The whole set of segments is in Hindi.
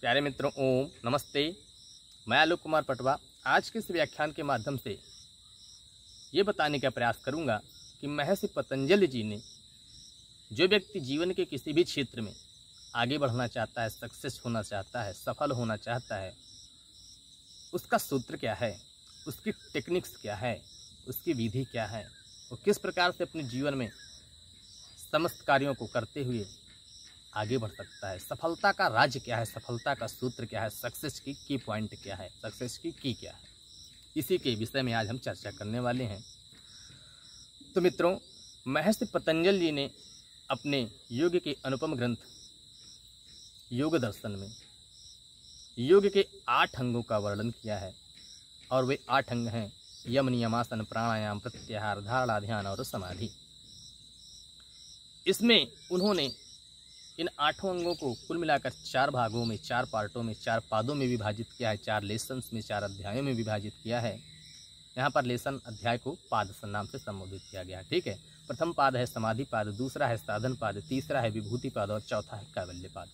प्यारे मित्रों, ओम नमस्ते। मैं आलोक कुमार पटवा आज के इस व्याख्यान के माध्यम से ये बताने का प्रयास करूंगा कि महर्षि पतंजलि जी ने जो व्यक्ति जीवन के किसी भी क्षेत्र में आगे बढ़ना चाहता है, सक्सेस होना चाहता है, सफल होना चाहता है, उसका सूत्र क्या है, उसकी टेक्निक्स क्या है, उसकी विधि क्या है, वो किस प्रकार से अपने जीवन में समस्त कार्यों को करते हुए आगे बढ़ सकता है। सफलता का राज क्या है, सफलता का सूत्र क्या है, सक्सेस की की पॉइंट क्या है, सक्सेस की क्या है, इसी के विषय में आज हम चर्चा करने वाले हैं। तो मित्रों, महर्षि पतंजलि जी ने अपने योग के अनुपम ग्रंथ योग दर्शन में योग के 8 अंगों का वर्णन किया है और वे 8 अंग हैं यम, नियमासन, प्राणायाम, प्रत्याहार, धारणा, ध्यान और समाधि। इसमें उन्होंने इन 8 अंगों को कुल मिलाकर 4 भागों में, 4 पार्टों में, 4 पादों में विभाजित किया है, 4 लेसन्स में, 4 अध्यायों में विभाजित किया है। यहाँ पर लेसन अध्याय को पाद नाम से संबोधित किया गया है। ठीक है, प्रथम पाद है समाधि पाद, दूसरा है साधन पाद, तीसरा है विभूति पाद और चौथा है कैवल्य पाद।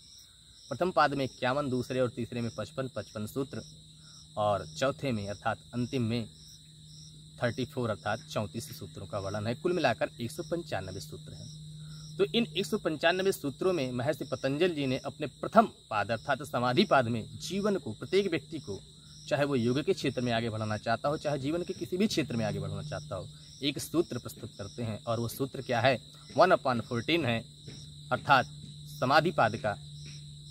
प्रथम पाद में 51, दूसरे और तीसरे में 55 सूत्र और चौथे में अर्थात अंतिम में 34 अर्थात 34 सूत्रों का वर्णन है। कुल मिलाकर 195 सूत्र हैं। तो इन 195 सूत्रों में महर्षि पतंजलि जी ने अपने प्रथम पाद अर्थात समाधि पाद में जीवन को, प्रत्येक व्यक्ति को, चाहे वो योग के क्षेत्र में आगे बढ़ना चाहता हो, चाहे जीवन के किसी भी क्षेत्र में आगे बढ़ना चाहता हो, एक सूत्र प्रस्तुत करते हैं। और वो सूत्र क्या है? 1/14 है, अर्थात समाधि पाद का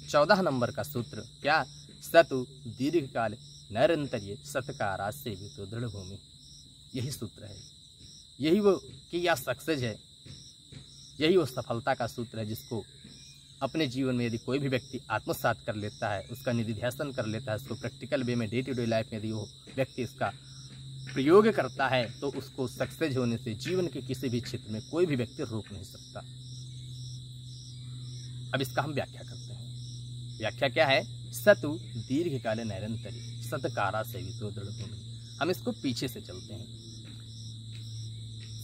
14 नंबर का सूत्र क्या? सतु दीर्घकाल नैरंतर्य सत्कारा सेवितो दृढ़ भूमि। यही सूत्र है, यही वो कि या सक्सेस है, यही वो सफलता का सूत्र है जिसको अपने जीवन में यदि कोई भी व्यक्ति आत्मसात कर लेता है, उसका निधिध्यासन कर लेता है, उसको प्रैक्टिकल वे में डे टू डे लाइफ में यदि वो व्यक्ति इसका प्रयोग करता है तो उसको सक्सेस होने से जीवन के किसी भी क्षेत्र में कोई भी व्यक्ति रोक नहीं सकता। अब इसका हम व्याख्या करते हैं। व्याख्या क्या है? सतु दीर्घकाल नैरंतर्य सत्कारा सेवितो दृढ़ भूमि। हम इसको पीछे से चलते हैं।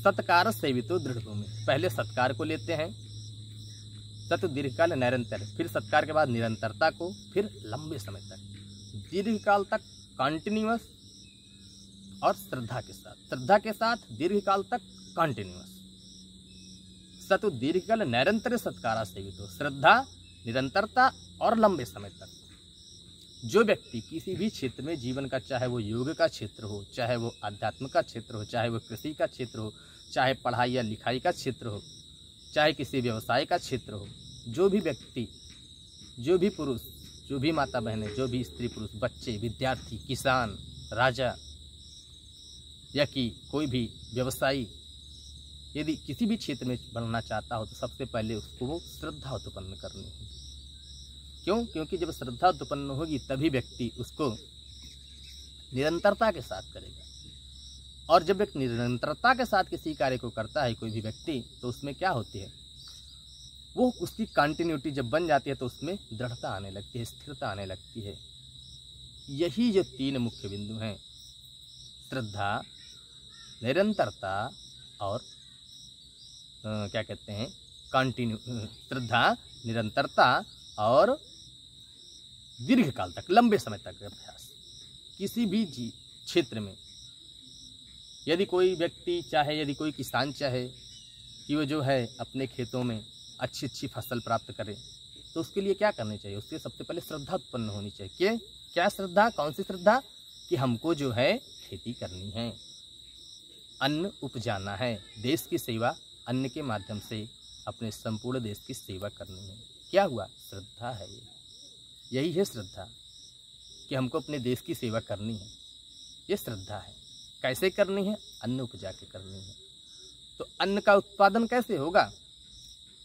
सत्कार सेवितो दृढ़ भूमि, पहले सत्कार को लेते हैं, सतु दीर्घकाल निरंतर, फिर सत्कार के बाद निरंतरता को, फिर लंबे समय तक, दीर्घकाल तक कंटिन्यूअस और श्रद्धा के साथ दीर्घकाल तक कंटिन्यूअस। सतु दीर्घकाल निरंतर सत्कारा सेवितो, श्रद्धा, निरंतरता और लंबे समय तक। जो व्यक्ति किसी भी क्षेत्र में जीवन का, चाहे वो योग का क्षेत्र हो, चाहे वो आध्यात्म का क्षेत्र हो, चाहे वो कृषि का क्षेत्र हो, चाहे पढ़ाई या लिखाई का क्षेत्र हो, चाहे किसी व्यवसाय का क्षेत्र हो, जो भी व्यक्ति, जो भी पुरुष, जो भी माता बहनें, जो भी स्त्री पुरुष, बच्चे, विद्यार्थी, किसान, राजा या कि कोई भी व्यवसायी यदि किसी भी क्षेत्र में बढ़ना चाहता हो तो सबसे पहले उसको वो श्रद्धा उत्पन्न करनी होगी। क्यों? क्योंकि जब श्रद्धा उत्पन्न होगी तभी व्यक्ति उसको निरंतरता के साथ करेगा। और जब एक निरंतरता के साथ किसी कार्य को करता है कोई भी व्यक्ति, तो उसमें क्या होती है? वो उसकी कंटिन्यूटी जब बन जाती है तो उसमें दृढ़ता आने लगती है, स्थिरता आने लगती है। यही जो 3 मुख्य बिंदु हैं, श्रद्धा, निरंतरता और क्या कहते हैं, श्रद्धा, निरंतरता और दीर्घकाल तक, लंबे समय तक अभ्यास। किसी भी क्षेत्र में यदि कोई व्यक्ति चाहे, यदि कोई किसान चाहे कि वो जो है अपने खेतों में अच्छी फसल प्राप्त करे, तो उसके लिए क्या करनी चाहिए? उसके सबसे पहले श्रद्धा उत्पन्न होनी चाहिए। क्या श्रद्धा? कौन सी श्रद्धा? कि हमको जो है खेती करनी है, अन्न उपजाना है, देश की सेवा अन्न के माध्यम से अपने संपूर्ण देश की सेवा करनी है। क्या हुआ? श्रद्धा है। यही है श्रद्धा कि हमको अपने देश की सेवा करनी है, ये श्रद्धा है। कैसे करनी है? अन्न उपजा के करनी है। तो अन्न का उत्पादन कैसे होगा?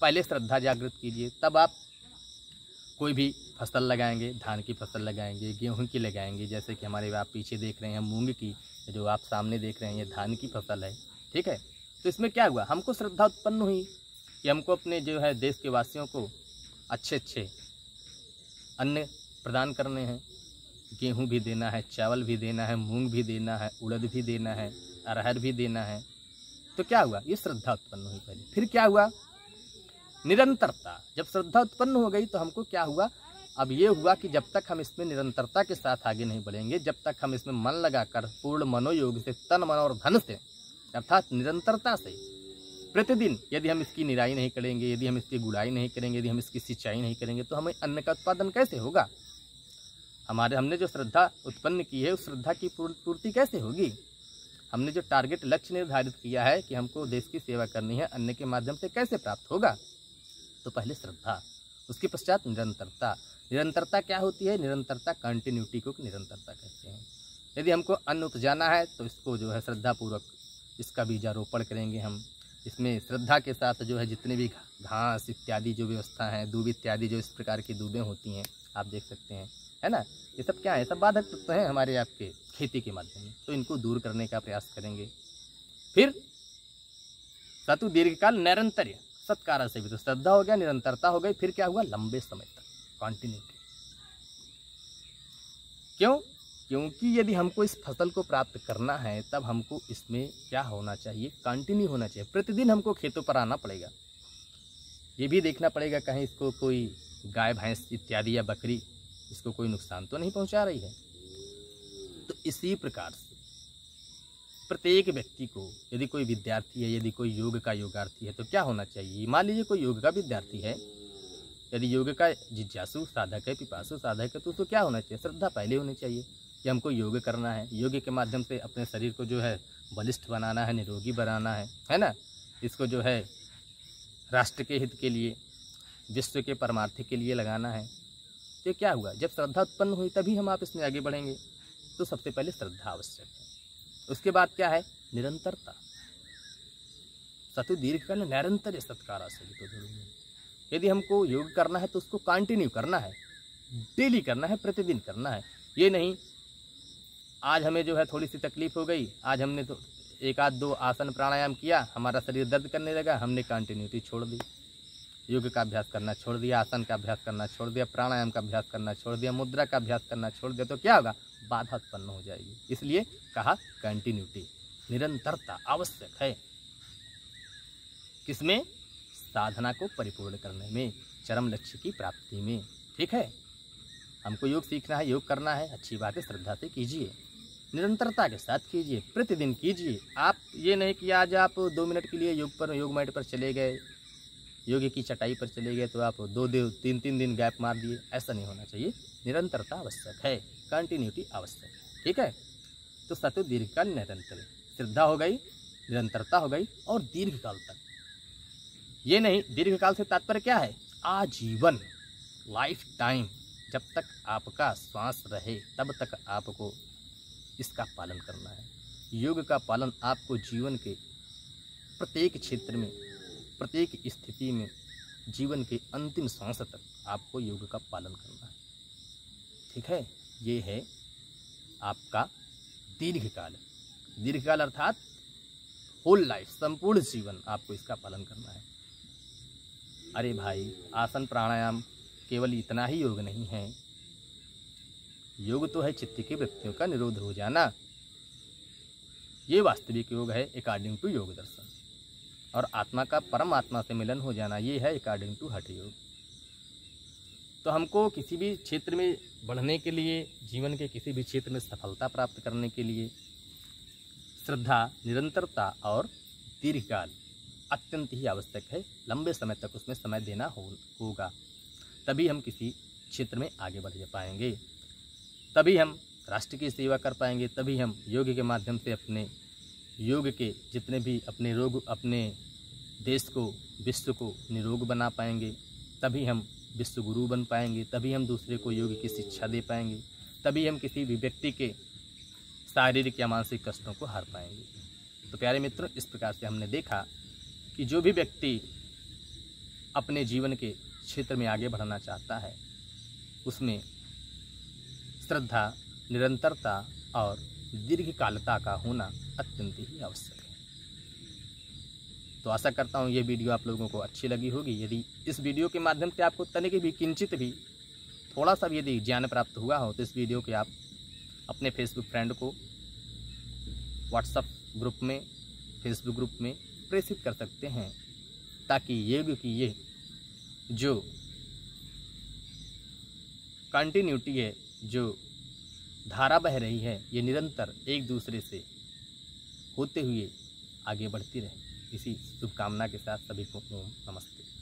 पहले श्रद्धा जागृत कीजिए, तब आप कोई भी फसल लगाएंगे, धान की फसल लगाएंगे, गेहूं की लगाएंगे, जैसे कि हमारे आप पीछे देख रहे हैं मूंग की, जो आप सामने देख रहे हैं ये धान की फसल है। ठीक है, तो इसमें क्या हुआ? हमको श्रद्धा उत्पन्न हुई कि हमको अपने जो है देश के वासियों को अच्छे अन्न प्रदान करने हैं। गेहूं भी देना है, चावल भी देना है, मूंग भी देना है, उड़द भी देना है, अरहर भी देना है। तो क्या हुआ? ये श्रद्धा उत्पन्न हुई पहले। फिर क्या हुआ? निरंतरता। जब श्रद्धा उत्पन्न हो गई तो हमको क्या हुआ? अब ये हुआ कि जब तक हम इसमें निरंतरता के साथ आगे नहीं बढ़ेंगे, जब तक हम इसमें मन लगाकर पूर्ण मनोयोग से, तन मन और धन से, अर्थात निरंतरता से प्रतिदिन यदि हम इसकी निराई नहीं करेंगे, यदि हम इसकी गुड़ाई नहीं करेंगे, यदि हम इसकी सिंचाई नहीं करेंगे, तो हमें अन्न का उत्पादन कैसे होगा? हमने जो श्रद्धा उत्पन्न की है उस श्रद्धा की पूर्ति कैसे होगी? हमने जो टारगेट लक्ष्य निर्धारित किया है कि हमको देश की सेवा करनी है, अन्न के माध्यम से कैसे प्राप्त होगा? तो पहले श्रद्धा, उसके पश्चात निरंतरता। निरंतरता क्या होती है? निरंतरता कंटिन्यूटी को निरंतरता कहते हैं। यदि हमको अन्न उपजाना है तो इसको जो है श्रद्धापूर्वक इसका बीजारोपण करेंगे हम। इसमें श्रद्धा के साथ जो है जितने भी घास इत्यादि जो व्यवस्था है, दूब इत्यादि जो इस प्रकार की दूबें होती हैं आप देख सकते हैं, है ना, ये सब क्या है? सब बाधक तत्व हैं हमारे आपके खेती के माध्यम में, तो इनको दूर करने का प्रयास करेंगे। फिर सतु दीर्घकाल नैरंतर्य, सत्कारा से भी तो श्रद्धा हो गया, निरंतरता हो गई, फिर क्या हुआ? लंबे समय तक कॉन्टिन्यूटी। क्यों? क्योंकि यदि हमको इस फसल को प्राप्त करना है तब हमको इसमें क्या होना चाहिए? कंटिन्यू होना चाहिए। प्रतिदिन हमको खेतों पर आना पड़ेगा, ये भी देखना पड़ेगा कहीं इसको कोई गाय भैंस इत्यादि या बकरी इसको कोई नुकसान तो नहीं पहुंचा रही है। तो इसी प्रकार से प्रत्येक व्यक्ति को, यदि कोई विद्यार्थी है, यदि कोई योग का योगार्थी है, तो क्या होना चाहिए? मान लीजिए कोई योग का विद्यार्थी है, यदि योग का जिज्ञासु साधक है, पिपासु साधक है, तो उसको क्या होना चाहिए? श्रद्धा पहले होनी चाहिए कि हमको योग करना है, योग के माध्यम से अपने शरीर को जो है बलिष्ठ बनाना है, निरोगी बनाना है ना, इसको जो है राष्ट्र के हित के लिए, विश्व के परमार्थ के लिए लगाना है। तो क्या हुआ? जब श्रद्धा उत्पन्न हुई तभी हम आप इसमें आगे बढ़ेंगे। तो सबसे पहले श्रद्धा आवश्यक है, उसके बाद क्या है? निरंतरता। सतु दीर्घकाल नैरंतर्य सत्कारा से भी तो जरूरी है। यदि हमको योग करना है तो उसको कंटिन्यू करना है, डेली करना है, प्रतिदिन करना है। ये नहीं आज हमें जो है थोड़ी सी तकलीफ हो गई, आज हमने तो एक आध दो आसन प्राणायाम किया, हमारा शरीर दर्द करने लगा, हमने कंटिन्यूटी छोड़ दी, योग का अभ्यास करना छोड़ दिया, आसन का अभ्यास करना छोड़ दिया, प्राणायाम का अभ्यास करना छोड़ दिया, मुद्रा का अभ्यास करना छोड़ दिया, तो क्या होगा? बाधा उत्पन्न हो जाएगी। इसलिए कहा कंटिन्यूटी, निरंतरता आवश्यक है। किसमें? साधना को परिपूर्ण करने में, चरम लक्ष्य की प्राप्ति में। ठीक है, हमको योग सीखना है, योग करना है, अच्छी बात है, श्रद्धा से कीजिए, निरंतरता के साथ कीजिए, प्रतिदिन कीजिए। आप ये नहीं कि आज आप 2 मिनट के लिए योग मैट पर चले गए, योग की चटाई पर चले गए तो आप 2-3 दिन गैप मार दिए, ऐसा नहीं होना चाहिए। निरंतरता आवश्यक है, कंटिन्यूटी आवश्यक है। ठीक है, तो सतु दीर्घकाल निरंतर, श्रद्धा हो गई, निरंतरता हो गई, और दीर्घकाल तक। ये नहीं, दीर्घकाल से तात्पर्य क्या है? आजीवन, लाइफ टाइम, जब तक आपका श्वास रहे तब तक आपको इसका पालन करना है। योग का पालन आपको जीवन के प्रत्येक क्षेत्र में, प्रत्येक स्थिति में, जीवन के अंतिम सांस तक आपको योग का पालन करना है। ठीक है, ये है आपका दीर्घकाल। दीर्घकाल अर्थात होल लाइफ, संपूर्ण जीवन आपको इसका पालन करना है। अरे भाई, आसन प्राणायाम केवल इतना ही योग नहीं है, योग तो है चित्त की वृत्तियों का निरोध हो जाना, ये वास्तविक योग है अकॉर्डिंग टू योग दर्शन। और आत्मा का परमात्मा से मिलन हो जाना, ये है अकॉर्डिंग टू हठ योग। तो हमको किसी भी क्षेत्र में बढ़ने के लिए, जीवन के किसी भी क्षेत्र में सफलता प्राप्त करने के लिए श्रद्धा, निरंतरता और दीर्घकाल अत्यंत ही आवश्यक है। लंबे समय तक उसमें समय देना होगा, तभी हम किसी क्षेत्र में आगे बढ़ पाएंगे, तभी हम राष्ट्र की सेवा कर पाएंगे, तभी हम योग के माध्यम से अपने योग के जितने भी अपने रोग, अपने देश को, विश्व को निरोग बना पाएंगे, तभी हम विश्व गुरु बन पाएंगे, तभी हम दूसरे को योग की शिक्षा दे पाएंगे, तभी हम किसी भी व्यक्ति के शारीरिक या मानसिक कष्टों को हार पाएंगे। तो प्यारे मित्रों, इस प्रकार से हमने देखा कि जो भी व्यक्ति अपने जीवन के क्षेत्र में आगे बढ़ना चाहता है उसमें श्रद्धा, निरंतरता और दीर्घकालता का होना अत्यंत ही आवश्यक है। तो आशा करता हूँ ये वीडियो आप लोगों को अच्छी लगी होगी। यदि इस वीडियो के माध्यम से आपको तनिक भी, किंचित भी, थोड़ा सा भी यदि ज्ञान प्राप्त हुआ हो तो इस वीडियो के आप अपने फेसबुक फ्रेंड को, व्हाट्सएप ग्रुप में, फेसबुक ग्रुप में प्रेषित कर सकते हैं, ताकि योग की ये जो कंटिन्यूटी है, जो धारा बह रही है, ये निरंतर एक दूसरे से होते हुए आगे बढ़ती रहे। इसी शुभकामना के साथ सभी को ओम नमस्ते।